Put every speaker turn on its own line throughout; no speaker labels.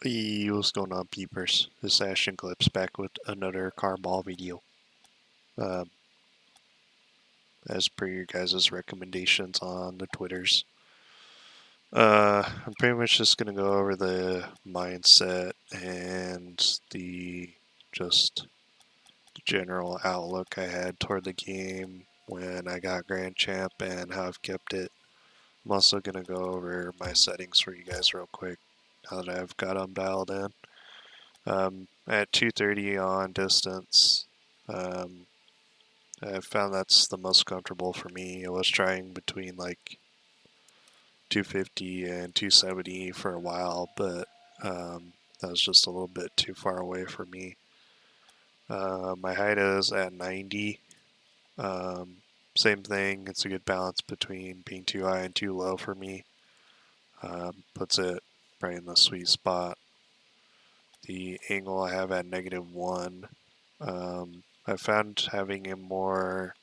What's going on, peepers? This is Ashton Clips back with another car ball video. Um, as per your guys' recommendations on the Twitters. I'm pretty much just gonna go over the mindset and the just general outlook I had toward the game when I got Grand Champ and how I've kept it. I'm also gonna go over my settings for you guys real quick now that I've got them dialed in. At 230 on distance, I found that's the most comfortable for me. I was trying between like 250 and 270 for a while, but that was just a little bit too far away for me. My height is at 90. Same thing, it's a good balance between being too high and too low for me. Puts it right in the sweet spot. The angle I have at -1. I found having a more.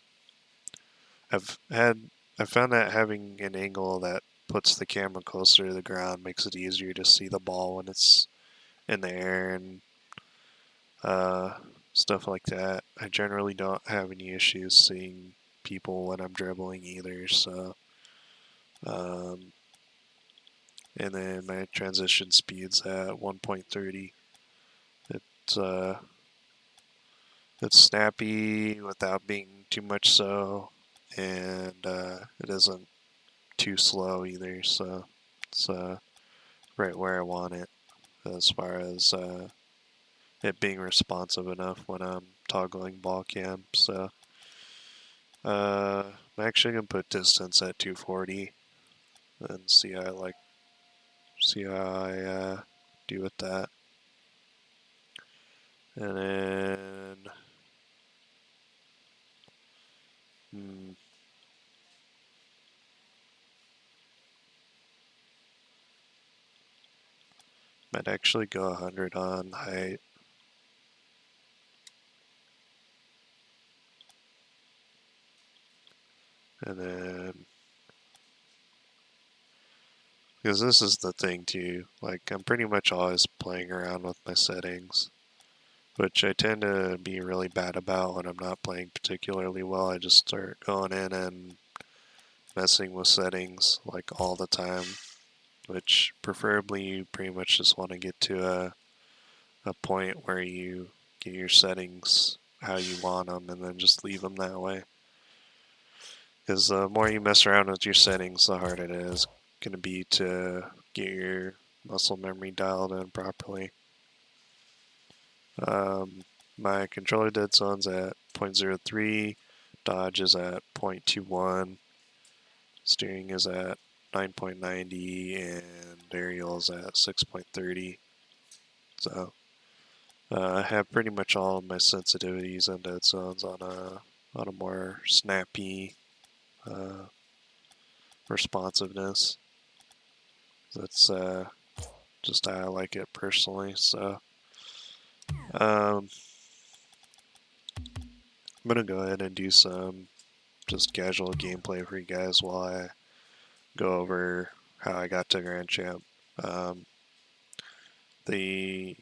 I found that having an angle that puts the camera closer to the ground makes it easier to see the ball when it's in the air and stuff like that. I generally don't have any issues seeing people when I'm dribbling either. So, and then my transition speed's at 1.30. It's it's snappy without being too much so, and it isn't too slow either, so it's right where I want it as far as it being responsive enough when I'm toggling ball cam. So I'm actually gonna put distance at 240 and see how I do with that, and then. Might actually go 100 on height. And then, because this is the thing too, like I'm pretty much always playing around with my settings, which I tend to be really bad about when I'm not playing particularly well. I just start going in and messing with settings like all the time, which preferably you pretty much just want to get to a point where you get your settings how you want them and then just leave them that way. Because the more you mess around with your settings, the harder it is going to be to get your muscle memory dialed in properly. My controller dead zone's at 0.03, dodge is at 0.21, steering is at 9.90, and aerial is at 6.30. So I have pretty much all of my sensitivities and dead zones on a more snappy responsiveness. That's just how I like it personally. So I'm gonna go ahead and do some just casual gameplay for you guys while I go over how I got to Grand Champ. The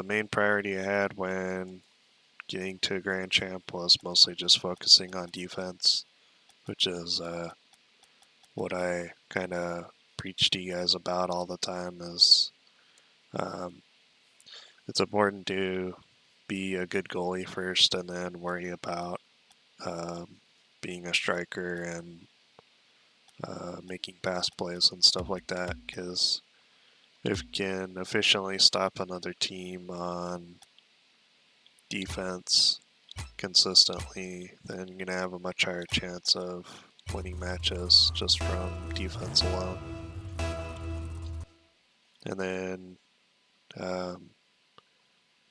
main priority I had when getting to Grand Champ was mostly just focusing on defense, which is what I kind of preach to you guys about all the time. Is it's important to be a good goalie first and then worry about being a striker and making pass plays and stuff like that, because if you can efficiently stop another team on defense consistently, then you're going to have a much higher chance of winning matches just from defense alone. And then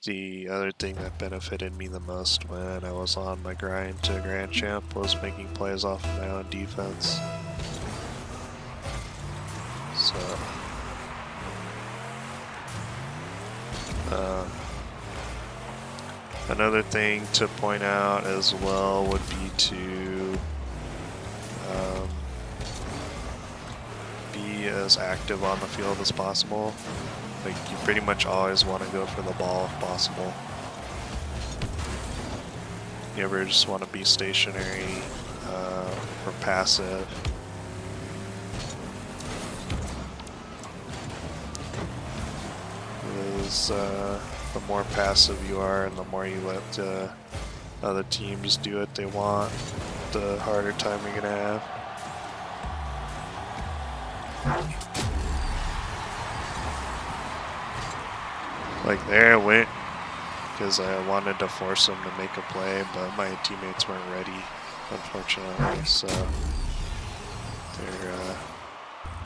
the other thing that benefited me the most when I was on my grind to Grand Champ was making plays off of my own defense. So another thing to point out as well would be to be as active on the field as possible. Like, you pretty much always want to go for the ball if possible. You ever just want to be stationary or passive. Because the more passive you are and the more you let other teams do what they want, the harder time you're going to have. Like, there I went because I wanted to force them to make a play, but my teammates weren't ready, unfortunately, so there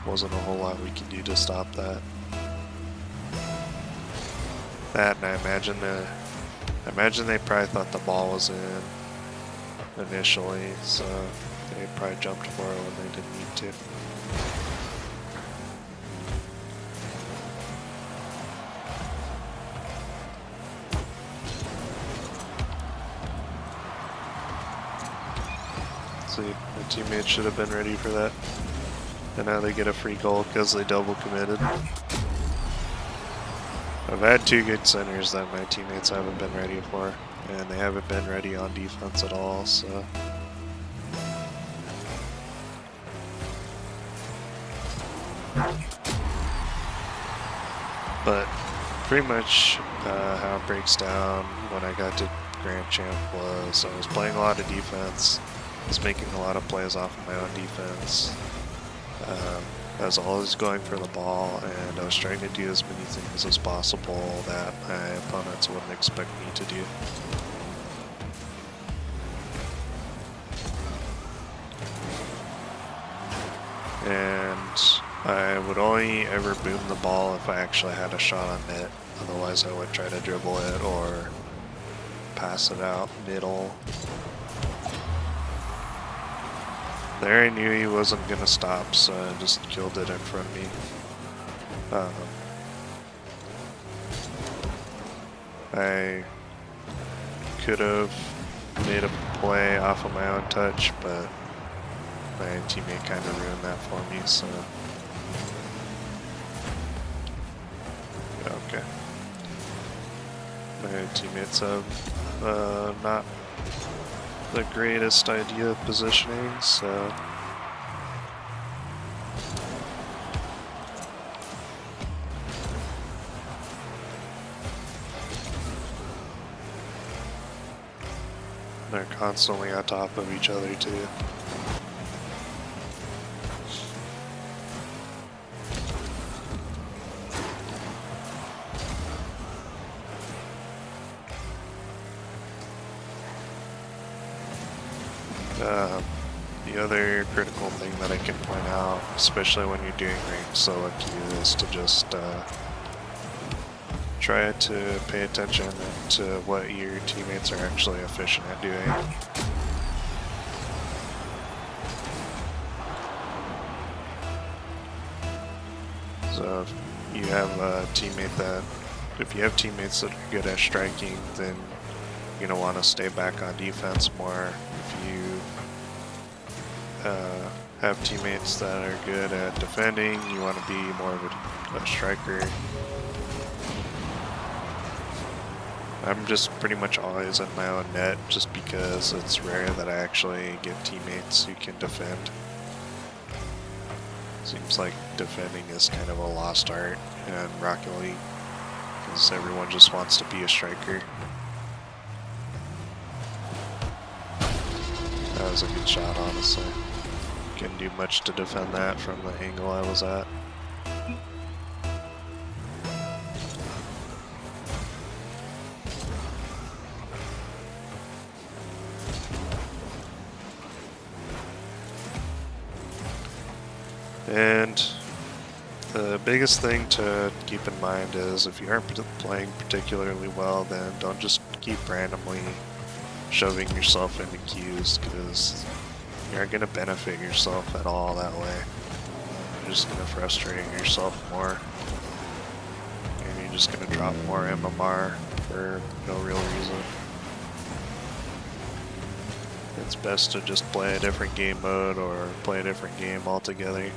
wasn't a whole lot we could do to stop that. That, and I imagine they probably thought the ball was in initially, so they probably jumped for it when they didn't need to. See, my teammates should have been ready for that. And now they get a free goal because they double committed. I've had two good centers that my teammates haven't been ready for, and they haven't been ready on defense at all, so. But pretty much how it breaks down when I got to Grand Champ was I was playing a lot of defense. I was making a lot of plays off of my own defense. I was always going for the ball, and I was trying to do as many things as possible that my opponents wouldn't expect me to do. And I would only ever boom the ball if I actually had a shot on net. Otherwise I would try to dribble it or pass it out middle. There I knew he wasn't going to stop, so I just killed it in front of me. I could have made a play off of my own touch, but my teammate kind of ruined that for me, so. Okay. My teammates have not the greatest idea of positioning, so. They're constantly on top of each other too. The other critical thing that I can point out, especially when you're doing ranked solo queue, is to just try to pay attention to what your teammates are actually efficient at doing. So if you have a teammate that, if you have teammates that are good at striking, then you're gonna want to stay back on defense more. If you have teammates that are good at defending, you want to be more of a striker. I'm just pretty much always in my own net just because it's rare that I actually get teammates who can defend. Seems like defending is kind of a lost art in Rocket League because everyone just wants to be a striker. That was a good shot, honestly. Couldn't do much to defend that from the angle I was at. And the biggest thing to keep in mind is if you aren't playing particularly well, then don't just keep randomly shoving yourself into queues, because you aren't going to benefit yourself at all that way. You're just going to frustrate yourself more, and you're just going to drop more MMR for no real reason. It's best to just play a different game mode or play a different game altogether.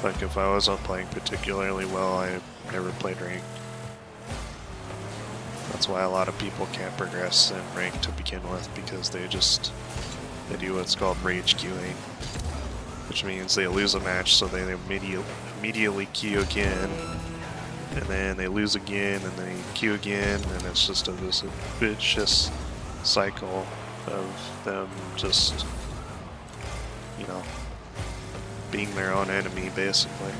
Like if I wasn't playing particularly well, I never played ranked. That's why a lot of people can't progress in rank to begin with, because they do what's called rage queuing, which means they lose a match, so they immediately queue again, and then they lose again, and they queue again, and it's just this vicious cycle of them just, you know, being their own enemy, basically.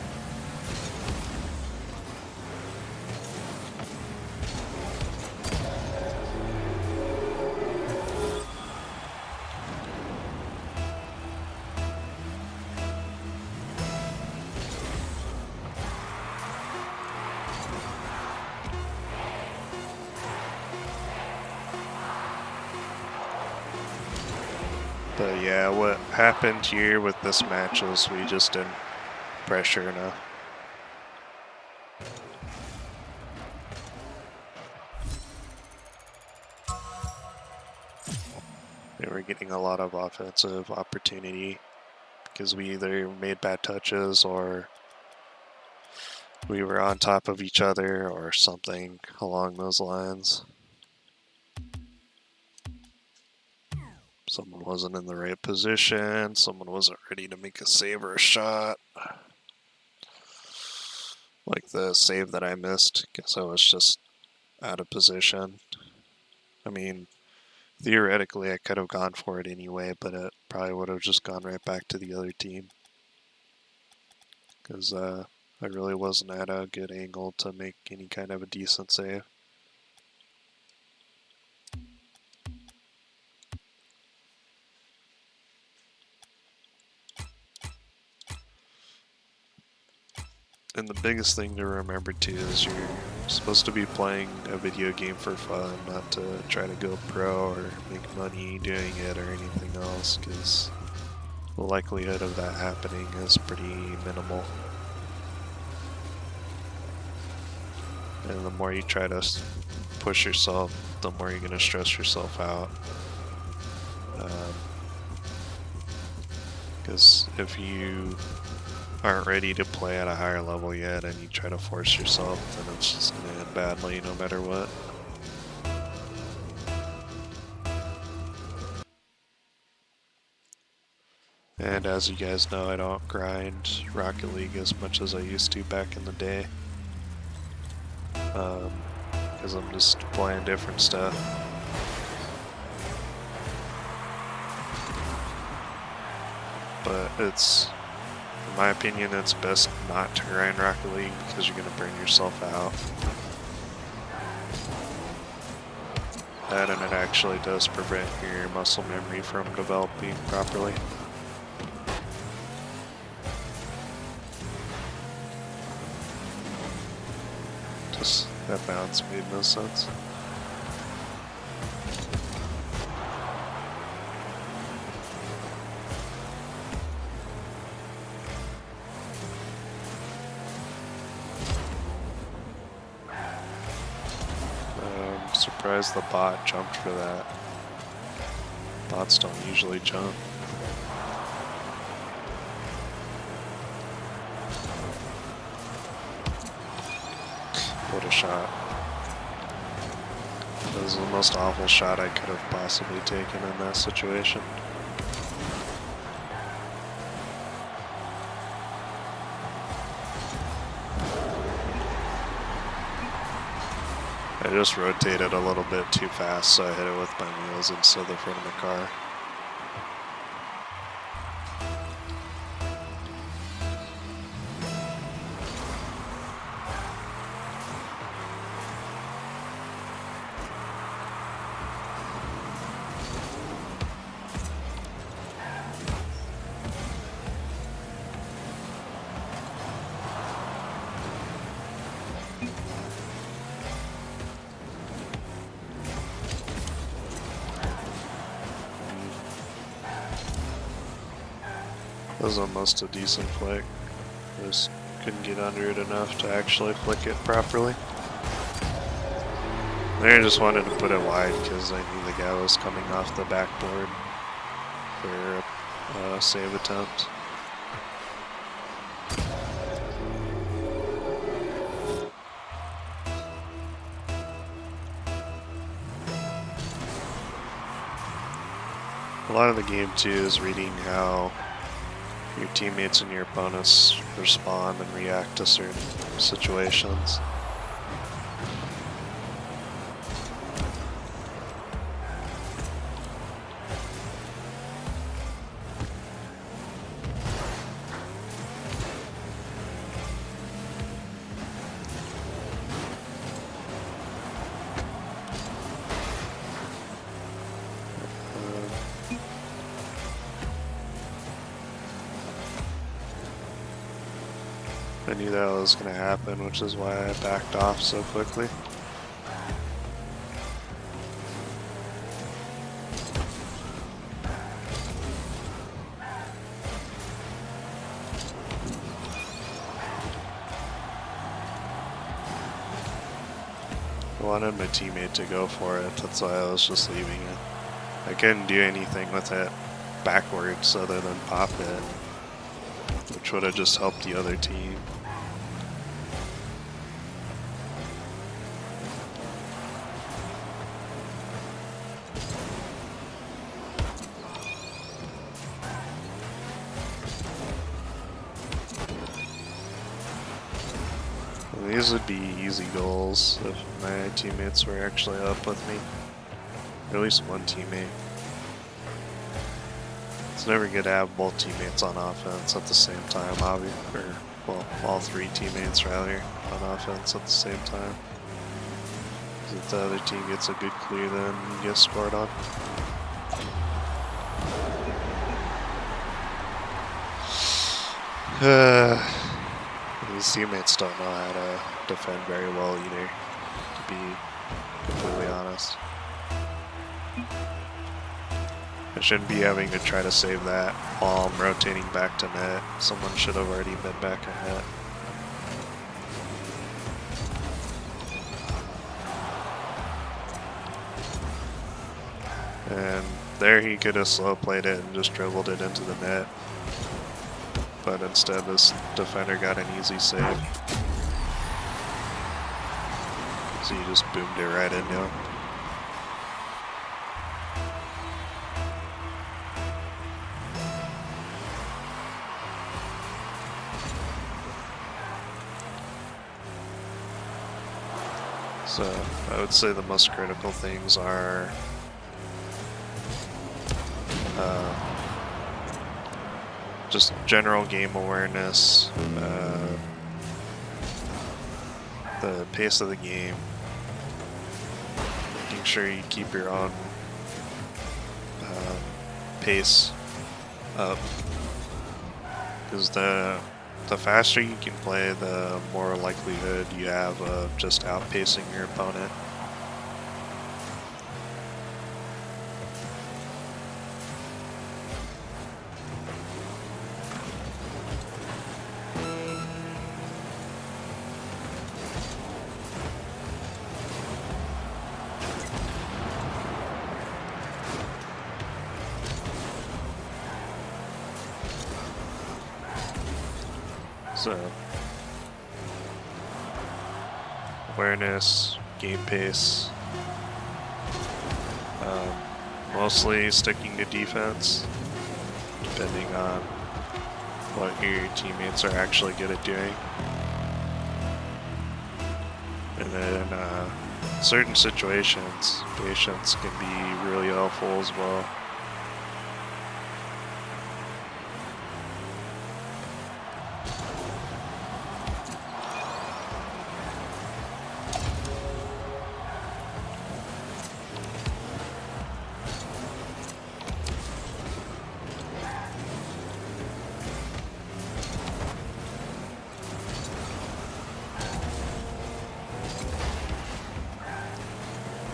But yeah, what happened here with this match was we just didn't pressure enough. We were getting a lot of offensive opportunity because we either made bad touches or we were on top of each other or something along those lines. Someone wasn't in the right position, someone wasn't ready to make a save or a shot. Like the save that I missed, because I was just out of position. I mean, theoretically I could have gone for it anyway, but it probably would have just gone right back to the other team. Because I really wasn't at a good angle to make any kind of a decent save. And the biggest thing to remember too is you're supposed to be playing a video game for fun, not to try to go pro or make money doing it or anything else, because the likelihood of that happening is pretty minimal. And the more you try to push yourself, the more you're going to stress yourself out. Because if you aren't ready to play at a higher level yet and you try to force yourself, then it's just going to end badly no matter what. And as you guys know, I don't grind Rocket League as much as I used to back in the day. Because I'm just playing different stuff. But it's, in my opinion, it's best not to grind Rocket League because you're going to burn yourself out. That, and it actually does prevent your muscle memory from developing properly. Just, that bounce made no sense. I'm surprised the bot jumped for that. Bots don't usually jump. What a shot. That was the most awful shot I could have possibly taken in that situation. I just rotated a little bit too fast, so I hit it with my wheels instead of the front of the car. That was almost a decent flick. Just couldn't get under it enough to actually flick it properly. There, I just wanted to put it wide because I knew the guy was coming off the backboard for a save attempt. lot of the game too is reading how your teammates and your opponents respond and react to certain situations. I knew that was going to happen, which is why I backed off so quickly. I wanted my teammate to go for it, that's why I was just leaving it. I couldn't do anything with it backwards other than pop it, which would have just helped the other team. These would be easy goals if my teammates were actually up with me. Or at least one teammate. It's never good to have both teammates on offense at the same time, obviously. Or, well, all three teammates rather on offense at the same time. Because if the other team gets a good clear, then you get scored on. These teammates don't know how to defend very well either, to be completely honest. I shouldn't be having to try to save that while I'm rotating back to net. Someone should have already been back in net. And there he could have slow played it and just dribbled it into the net. But instead this defender got an easy save. So he just boomed it right into him. So I would say the most critical things are just general game awareness, the pace of the game, making sure you keep your own pace up, because the faster you can play, the more likelihood you have of just outpacing your opponent. So, awareness, game pace, mostly sticking to defense, depending on what your teammates are actually good at doing. And then certain situations, patience can be really helpful as well.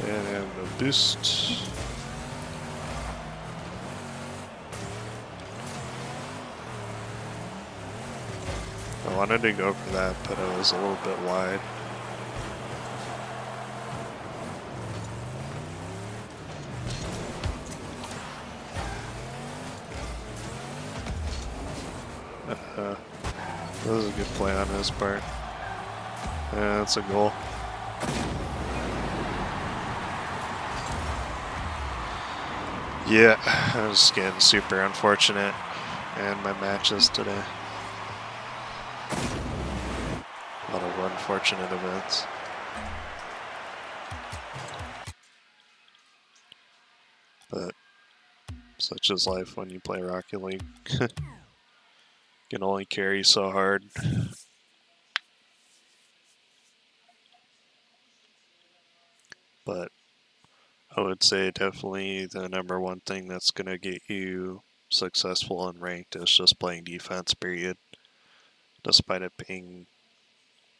And a boost. I wanted to go for that, but I was a little bit wide. That was a good play on his part. Yeah, that's a goal. Yeah, I was getting super unfortunate in my matches today. A lot of unfortunate events. But such is life when you play Rocket League. You can only carry so hard. But I would say definitely the number one thing that's going to get you successful and ranked is just playing defense, period. Despite it being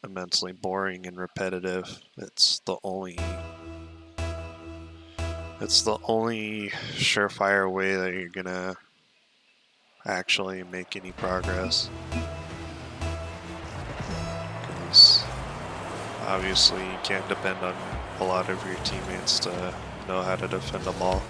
immensely boring and repetitive, it's the only surefire way that you're going to actually make any progress. Because obviously you can't depend on a lot of your teammates to know how to defend a ball.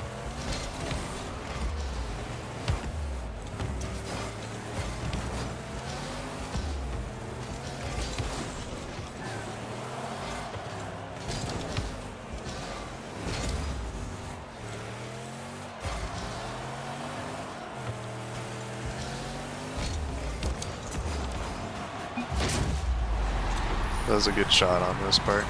That was a good shot on this part.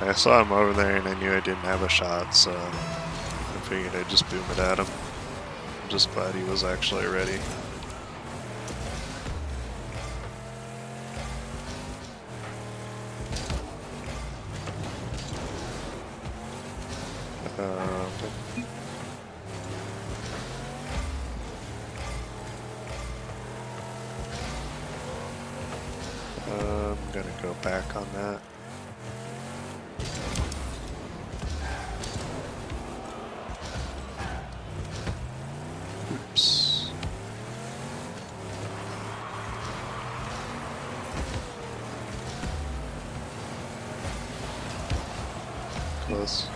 I saw him over there and I knew I didn't have a shot, so I figured I'd just boom it at him. I'm just glad he was actually ready. I'm gonna go back on that. Oops. Close.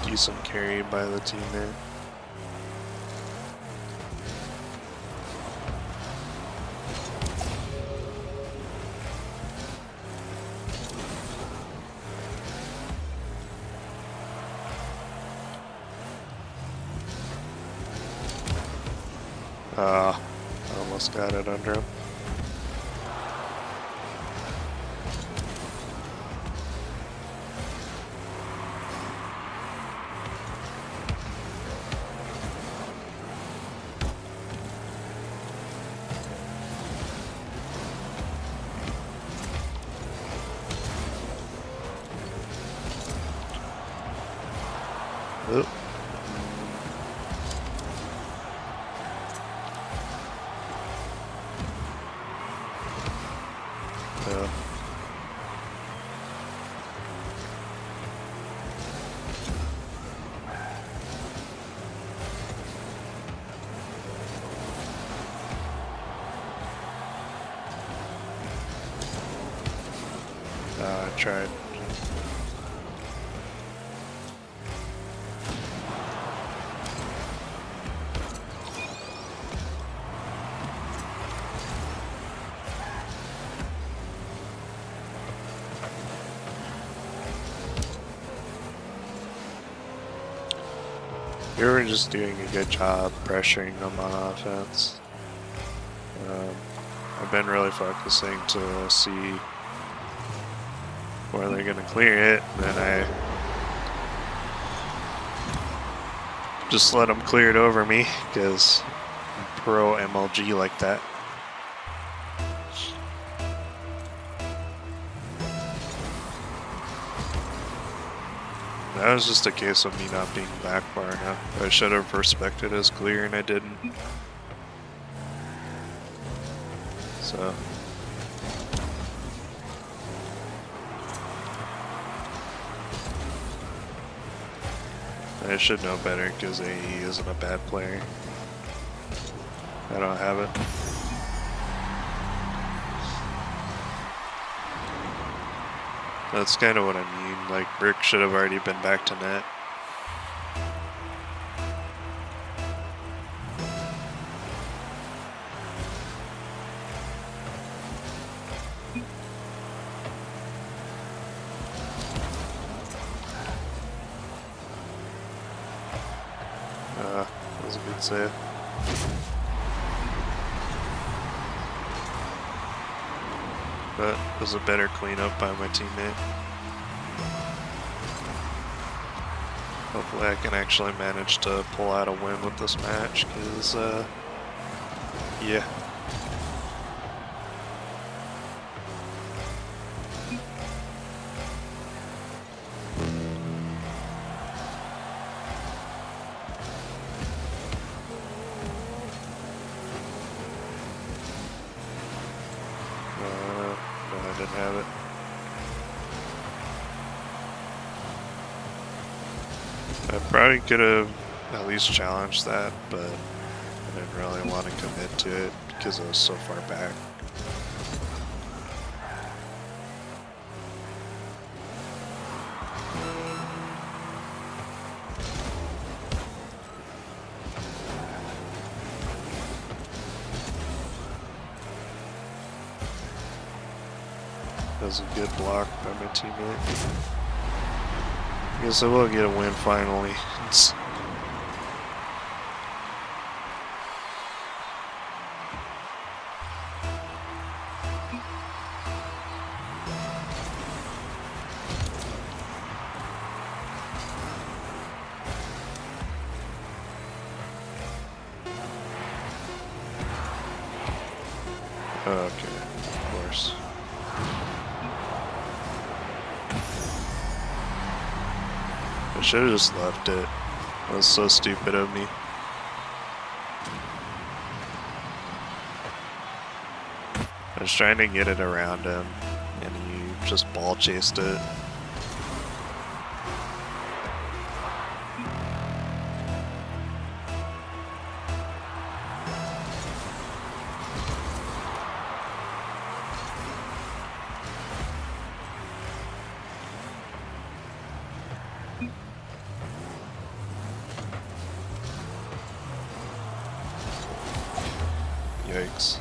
Decent carry by the teammate. I almost got it under him. Oop. Yeah. I tried. You were just doing a good job pressuring them on offense. I've been really focusing to see where they're going to clear it, and then I just let them clear it over me because I'm pro MLG like that. That was just a case of me not being back far enough. I should have respected his clear and I didn't. So. I should know better because AE isn't a bad player. I don't have it. That's kind of what I mean. Like, Brick should have already been back to net. That was a good save. But it was a better cleanup by my teammate. Hopefully I can actually manage to pull out a win with this match, because, yeah. No, I didn't have it. I probably could have at least challenged that, but I didn't really want to commit to it because I was so far back. That was a good block by my teammate. I guess I will get a win finally. Okay, of course. I should have just left it. That was so stupid of me. I was trying to get it around him, and he just ball chased it. Yikes.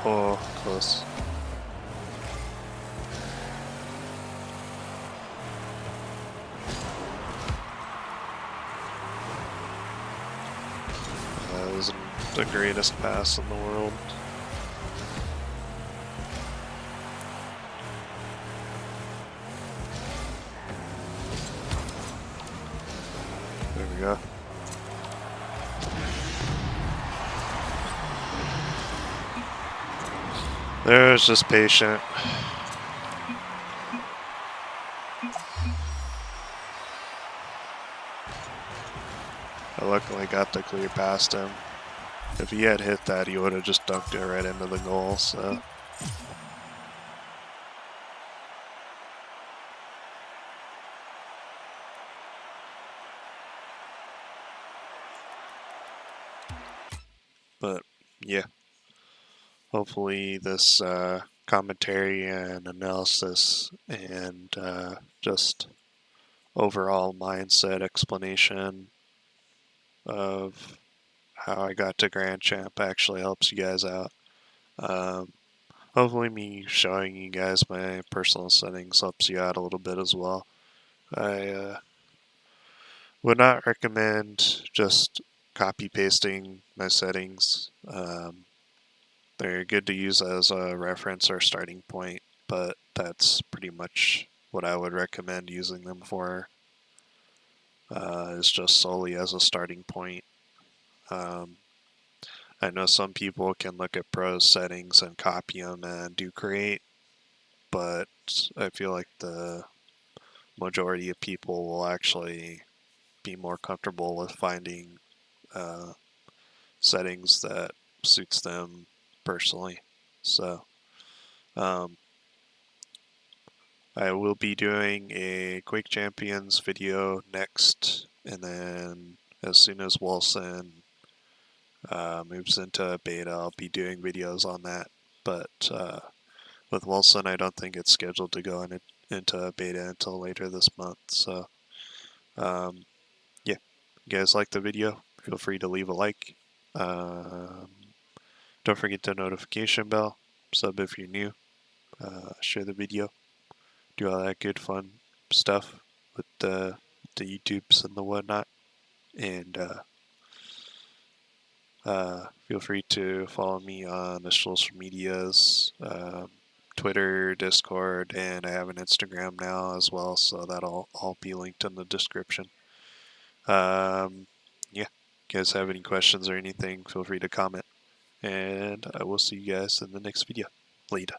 Oh, close. That wasn't the greatest pass in the world. There we go. There's just patient. I luckily got the clear past him. If he had hit that, he would have just dunked it right into the goal, so. But, yeah. Hopefully this commentary and analysis and just overall mindset explanation of how I got to Grand Champ actually helps you guys out. Hopefully me showing you guys my personal settings helps you out a little bit as well. I would not recommend just copy pasting my settings. They're good to use as a reference or starting point, but that's pretty much what I would recommend using them for, is just solely as a starting point. I know some people can look at Pro's settings and copy them and do create, but I feel like the majority of people will actually be more comfortable with finding settings that suits them personally. So I will be doing a Quake Champions video next, and then as soon as Wilson moves into beta, I'll be doing videos on that. But with Wilson, I don't think it's scheduled to go into beta until later this month. So yeah, you guys like the video, feel free to leave a like. Don't forget the notification bell. Sub if you're new. Share the video. Do all that good fun stuff with the YouTubes and the whatnot. And feel free to follow me on the social medias, Twitter, Discord, and I have an Instagram now as well, so that'll all be linked in the description. Yeah, if you guys have any questions or anything, feel free to comment, and I will see you guys in the next video. Later.